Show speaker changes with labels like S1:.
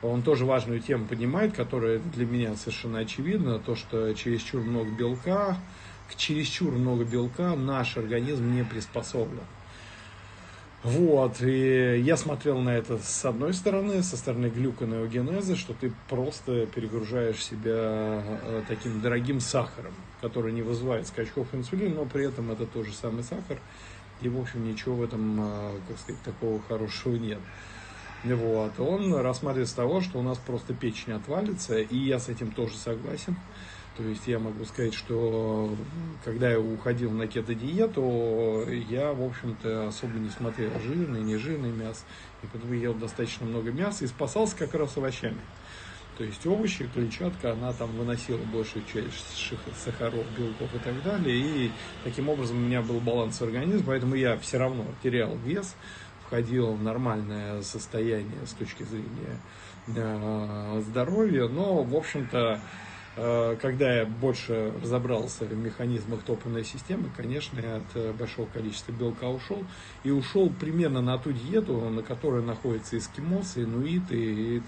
S1: он тоже важную тему поднимает, которая для меня совершенно очевидна, то, что чересчур много белка, к чересчур много белка наш организм не приспособлен. Вот, и я смотрел на это с одной стороны, со стороны глюконеогенеза, что ты просто перегружаешь себя таким дорогим сахаром, который не вызывает скачков инсулина, но при этом это тот же самый сахар, и, в общем, ничего в этом, как сказать, такого хорошего нет. Вот, он рассматривает с того, что у нас просто печень отвалится, и я с этим тоже согласен. То есть я могу сказать, что когда я уходил на кето-диету, я, в общем-то, особо не смотрел жирное, нежирное мясо, и поэтому ел достаточно много мяса и спасался как раз овощами. То есть овощи, клетчатка, она там выносила большую часть сахаров, белков и так далее, и таким образом у меня был баланс организма, поэтому я все равно терял вес, входил в нормальное состояние с точки зрения здоровья, но, в общем-то, когда я больше разобрался в механизмах топливной системы, конечно, я от большого количества белка ушел. И ушел примерно на ту диету, на которой находятся эскимосы, инуиты и